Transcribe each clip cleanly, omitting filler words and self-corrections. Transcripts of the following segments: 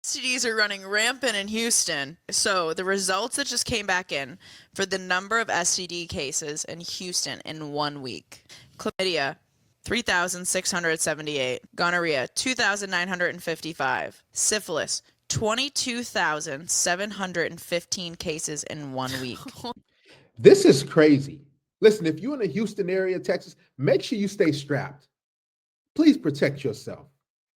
STDs are running rampant in Houston. So the results that just came back in for the number of STD cases in Houston in 1 week. Chlamydia, 3,678. Gonorrhea, 2,955. Syphilis, 22,715 cases in 1 week. This is crazy. Listen, if you're in the Houston area, Texas, make sure you stay strapped. Please protect yourself.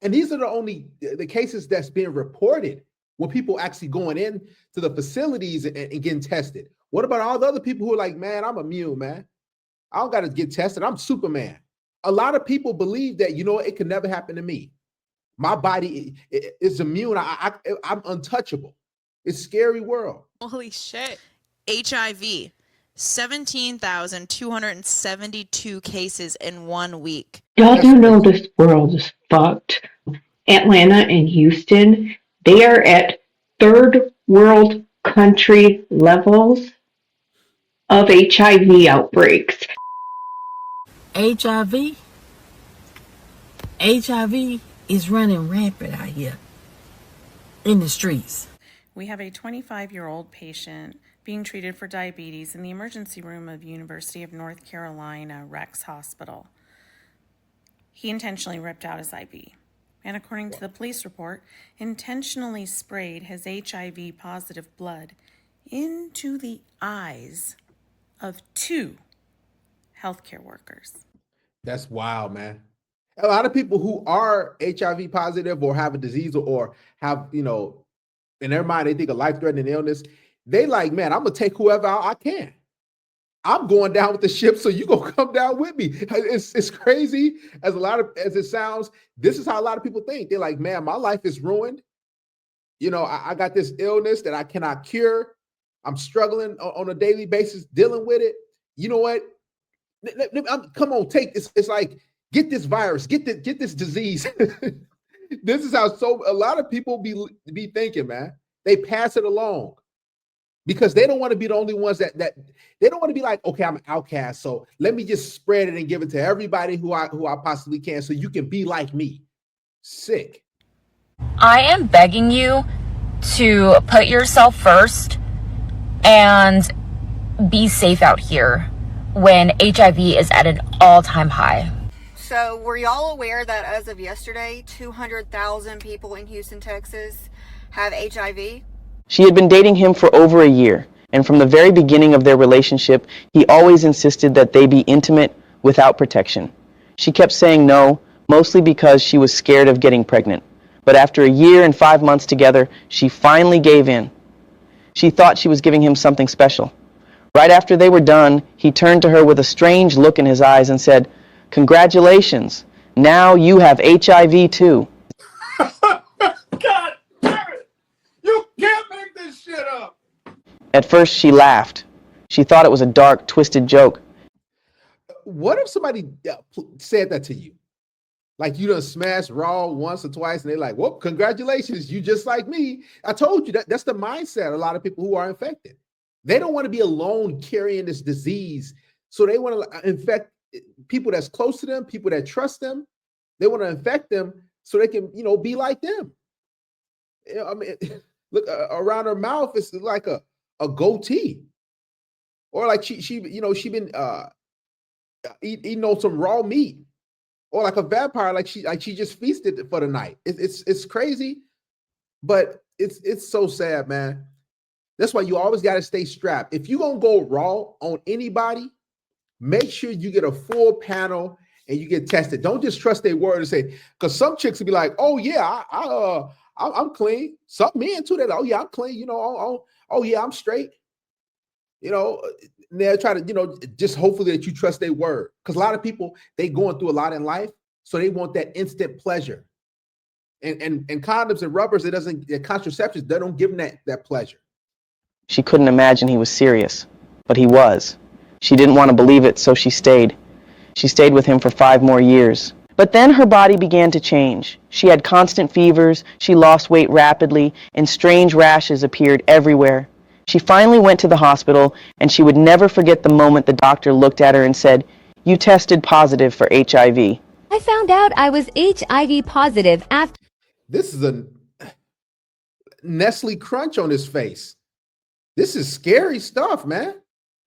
And these are the cases that's being reported when people actually going in to the facilities and getting tested. What about all the other people who are like, man, I'm immune, man. I don't got to get tested. I'm Superman. A lot of people believe that, it can never happen to me. My body is immune. I'm untouchable. It's a scary world. Holy shit. HIV, 17,272 cases in 1 week. Y'all do know this world is fucked. Atlanta and Houston, they are at third world country levels of HIV outbreaks. HIV is running rampant out here in the streets. We have a 25-year-old patient being treated for diabetes in the emergency room of University of North Carolina Rex Hospital. He intentionally ripped out his IV and, according to the police report, intentionally sprayed his HIV-positive blood into the eyes of 2 healthcare workers. That's wild, man. A lot of people who are HIV positive or have a disease or have, in their mind, they think a life-threatening illness. They like, man, I'm going to take whoever I can. I'm going down with the ship, so you going to come down with me. It's crazy as it sounds. This is how a lot of people think. They're like, man, my life is ruined. I got this illness that I cannot cure. I'm struggling on a daily basis, dealing with it. You know what? Come on, take this. It's like, get this virus, get this disease. This is how a lot of people be thinking, man. They pass it along because they don't want to be the only ones that they don't want to be like, okay, I'm an outcast, so let me just spread it and give it to everybody who I possibly can, so you can be like me. Sick. I am begging you to put yourself first and be safe out here when HIV is at an all-time high. So were y'all aware that as of yesterday, 200,000 people in Houston, Texas have HIV? She had been dating him for over a year, and from the very beginning of their relationship, he always insisted that they be intimate without protection. She kept saying no, mostly because she was scared of getting pregnant. But after a year and 5 months together, she finally gave in. She thought she was giving him something special. Right after they were done, he turned to her with a strange look in his eyes and said, "Congratulations, now you have HIV too." God damn it! You can't make this shit up. At first she laughed. She thought it was a dark, twisted joke. What if somebody said that to you? Like you done smashed raw once or twice and they're like, well, congratulations, you just like me. I told you that's the mindset of a lot of people who are infected. They don't want to be alone carrying this disease. So they want to infect people that's close to them, people that trust them. They want to infect them so they can, be like them. Look around her mouth, it's like a goatee, or like she been eating on some raw meat, or like a vampire, like she just feasted for the night. It's crazy, but it's so sad, man. That's why you always got to stay strapped. If you're gonna go raw on anybody, make sure you get a full panel and you get tested. Don't just trust their word and say, because some chicks will be like, oh yeah, I'm clean. Some men too, that, oh yeah, I'm clean, oh yeah, I'm straight. They'll try to, just hopefully that you trust their word. Because a lot of people, they going through a lot in life, so they want that instant pleasure. And condoms and rubbers, contraceptives, they don't give them that pleasure. She couldn't imagine he was serious, but he was. She didn't want to believe it, so she stayed. She stayed with him for 5 more years. But then her body began to change. She had constant fevers, she lost weight rapidly, and strange rashes appeared everywhere. She finally went to the hospital, and she would never forget the moment the doctor looked at her and said, "You tested positive for HIV." I found out I was HIV positive after... This is Nestle Crunch on his face. This is scary stuff, man.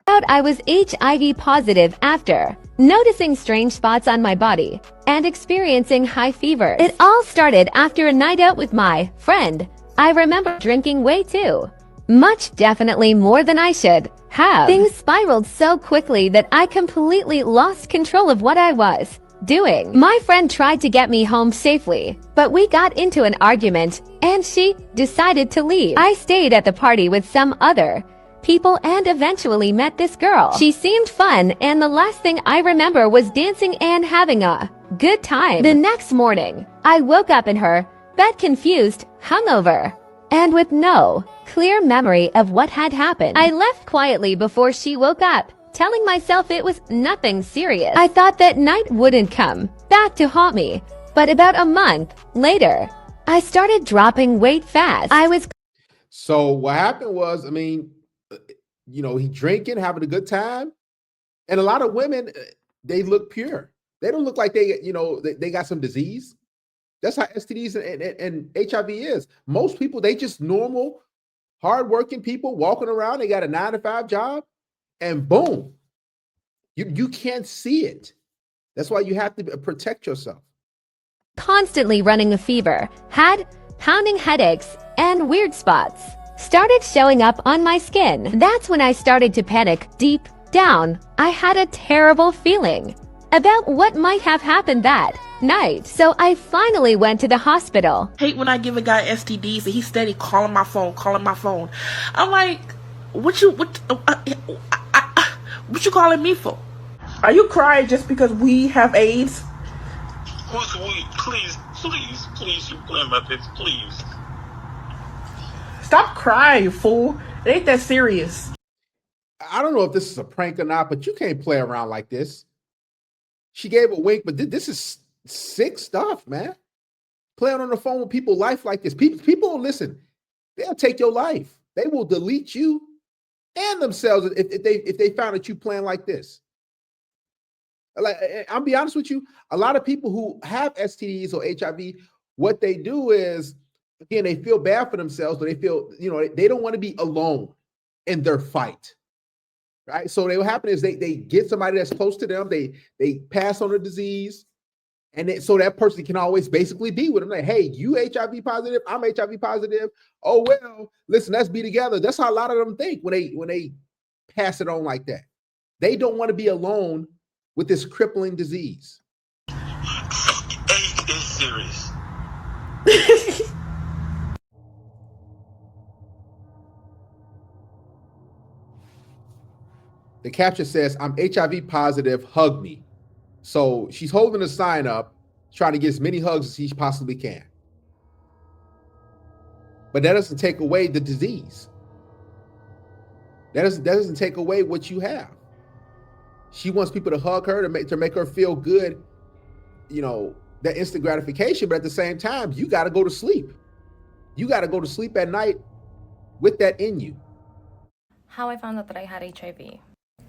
Out I was HIV positive after noticing strange spots on my body and experiencing high fever. It all started after a night out with my friend. I remember drinking way too much, definitely more than I should have. Things spiraled so quickly that I completely lost control of what I was doing. My friend tried to get me home safely, but we got into an argument and she decided to leave. I stayed at the party with some other people and eventually met this girl. She seemed fun, and the last thing I remember was dancing and having a good time. The next morning, I woke up in her bed confused, hungover, and with no clear memory of what had happened. I left quietly before she woke up, telling myself it was nothing serious. I thought that night wouldn't come back to haunt me, but about a month later, I started dropping weight fast. So what happened was, I mean, he drinking, having a good time. And a lot of women, they look pure. They don't look like they got some disease. That's how STDs and HIV is. Most people, they just normal, hardworking people walking around. They got a 9-to-5 job and boom, you can't see it. That's why you have to protect yourself. Constantly running a fever, had pounding headaches, and weird spots started showing up on my skin. That's when I started to panic. Deep down, I had a terrible feeling about what might have happened that night. So I finally went to the hospital. Hate when I give a guy STDs and he's steady calling my phone. I'm like, what you calling me for? Are you crying just because we have AIDS? Who's we? Please, you playing my bitch, please. Stop crying, you fool. It ain't that serious. I don't know if this is a prank or not, but you can't play around like this. She gave a wink, but this is sick stuff, man. Playing on the phone with people's life like this. People, listen, they'll take your life. They will delete you and themselves if they found that you playing like this. Like, I'll be honest with you, a lot of people who have STDs or HIV, what they do is, again, they feel bad for themselves, but they feel, they don't want to be alone in their fight, right? So what happen is they get somebody that's close to them, they pass on the disease, and so that person can always basically be with them. Like, hey, you HIV positive, I'm HIV positive. Oh, well, listen, let's be together. That's how a lot of them think when they pass it on like that. They don't want to be alone with this crippling disease. AIDS is serious. The caption says, I'm HIV positive, hug me. So she's holding a sign up, trying to get as many hugs as she possibly can. But that doesn't take away the disease. That doesn't take away what you have. She wants people to hug her to make her feel good, that instant gratification. But at the same time, you got to go to sleep. You got to go to sleep at night with that in you. How I found out that I had HIV.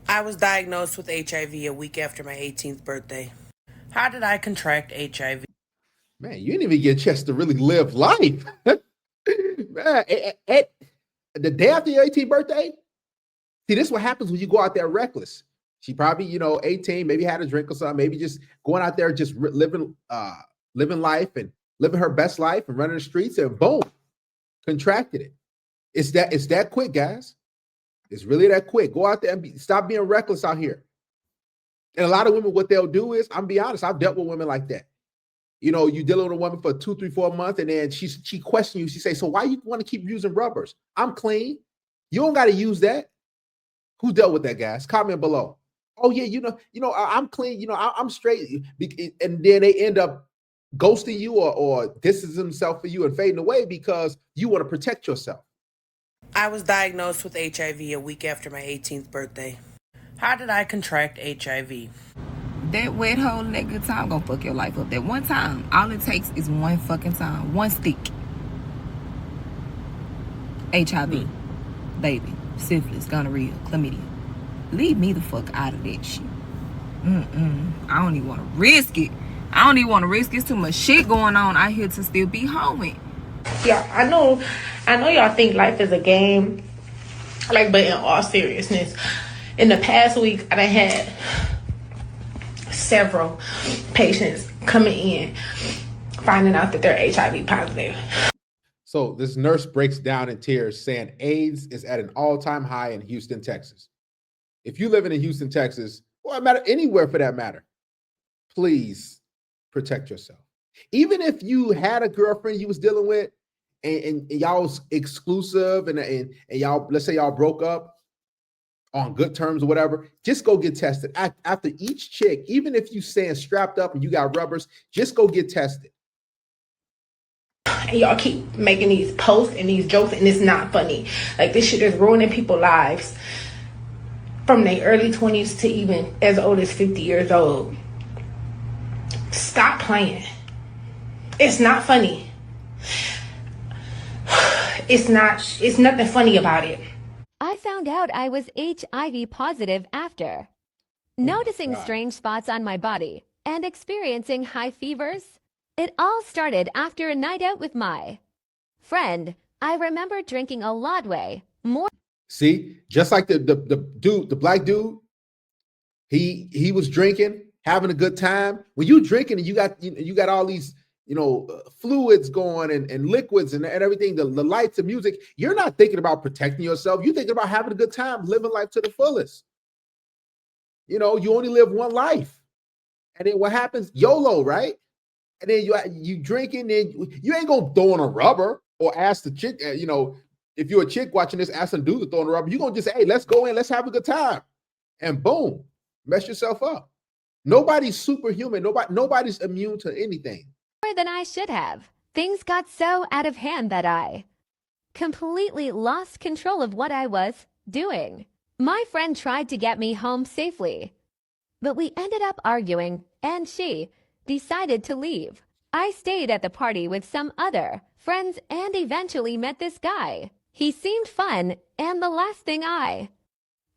I was diagnosed with HIV a week after my 18th birthday. How did I contract HIV? Man, you didn't even get a chance to really live life. Man, at the day after your 18th birthday, see, this is what happens when you go out there reckless. She probably, 18, maybe had a drink or something, maybe just going out there, just living life and living her best life and running the streets, and boom, contracted it. It's that quick, guys. It's really that quick. Go out there and stop being reckless out here. And a lot of women, what they'll do is, I'm be honest, I've dealt with women like that. You dealing with a woman for 2, 3, 4 months, and then she questions you. She say, so why you want to keep using rubbers? I'm clean. You don't got to use that. Who dealt with that, guys? Comment below. Oh yeah, I'm clean. I'm straight. And then they end up ghosting you or distancing themselves for you and fading away because you want to protect yourself. I was diagnosed with HIV a week after my 18th birthday. How did I contract HIV? That wet hole and that good time gonna fuck your life up. That one time, all it takes is one fucking time, one stick. HIV, baby, syphilis, gonorrhea, chlamydia. Leave me the fuck out of that shit. I don't even want to risk it. I don't even want to risk it. It's too much shit going on out here to still be homing. Yeah, I know I know y'all think life is a game, like, but in all seriousness, in the past week, I done had several patients coming in finding out that they're HIV positive. So this nurse breaks down in tears saying AIDS is at an all-time high in Houston, Texas. If you live in Houston, Texas, or matter anywhere for that matter, please protect yourself. Even if you had a girlfriend you was dealing with and y'all was exclusive and y'all, let's say y'all broke up on good terms or whatever, just go get tested. After each chick, even if you staying strapped up and you got rubbers, just go get tested. And y'all keep making these posts and these jokes, and it's not funny. Like, this shit is ruining people's lives from their early 20s to even as old as 50 years old. Stop playing. It's not funny. It's nothing funny about it. I found out I was HIV positive after noticing strange spots on my body and experiencing high fevers. It all started after a night out with my friend. I remember drinking a lot way more. See, just like the dude, the black dude, he was drinking, having a good time. When you drinking and you got all these fluids going and liquids and everything, the lights, the music, you're not thinking about protecting yourself. You're thinking about having a good time, living life to the fullest. You only live one life. And then what happens? YOLO, right? And then you drinking, then you ain't gonna throw in a rubber or ask the chick, if you're a chick watching this, ask some dude to throw in a rubber. You're gonna just, hey, let's go in, let's have a good time. And boom, mess yourself up. Nobody's superhuman. Nobody's immune to anything. More than I should have. Things got so out of hand that I completely lost control of what I was doing. My friend tried to get me home safely, but we ended up arguing and she decided to leave. I stayed at the party with some other friends and eventually met this guy. He seemed fun, and the last thing I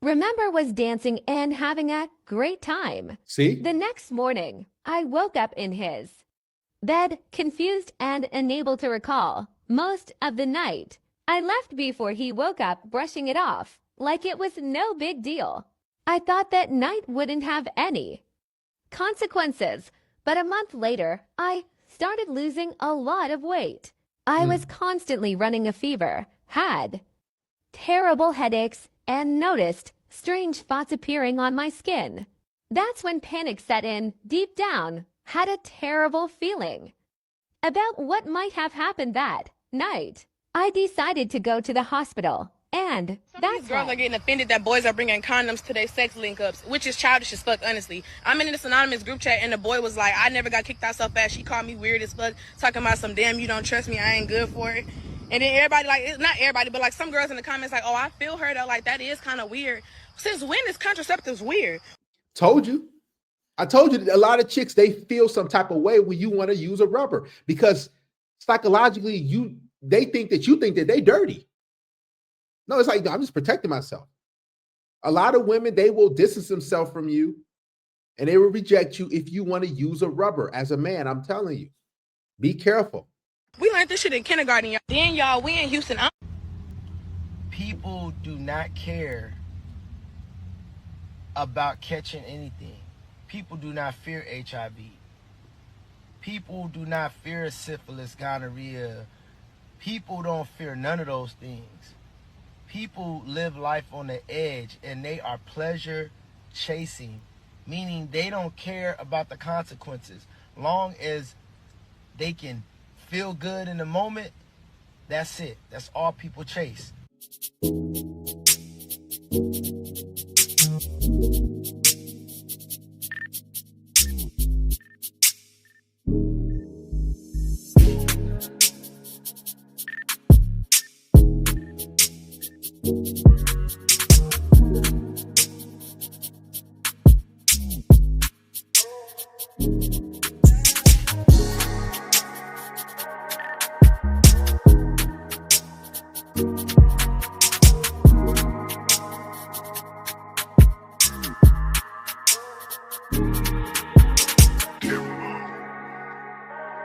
remember was dancing and having a great time. See? The next morning, I woke up in his bed, confused and unable to recall most of the night. I left before he woke up, brushing it off like it was no big deal. I thought that night wouldn't have any consequences, but a month later, I started losing a lot of weight. I was constantly running a fever, had terrible headaches, and noticed strange spots appearing on my skin. That's when panic set in. Deep down, had a terrible feeling about what might have happened that night. I decided to go to the hospital, and These girls are getting offended that boys are bringing condoms to their sex link-ups, which is childish as fuck, honestly. I'm in this anonymous group chat, and the boy was like, I never got kicked out so fast. She called me weird as fuck, talking about some, damn, you don't trust me, I ain't good for it. And then everybody, like, not everybody, but like some girls in the comments like, oh, I feel her though, like that is kind of weird. Since when is contraceptives weird? Told you. I told you, a lot of chicks, they feel some type of way when you want to use a rubber because psychologically they think that you think that they dirty. No, it's like, no, I'm just protecting myself. A lot of women, they will distance themselves from you and they will reject you if you want to use a rubber as a man. I'm telling you, be careful. We learned this shit in kindergarten, y'all. Then y'all, we in Houston. People do not care about catching anything. People do not fear HIV. People do not fear syphilis, gonorrhea. People don't fear none of those things. People live life on the edge and they are pleasure chasing, meaning they don't care about the consequences. Long as they can feel good in the moment, that's it. That's all people chase.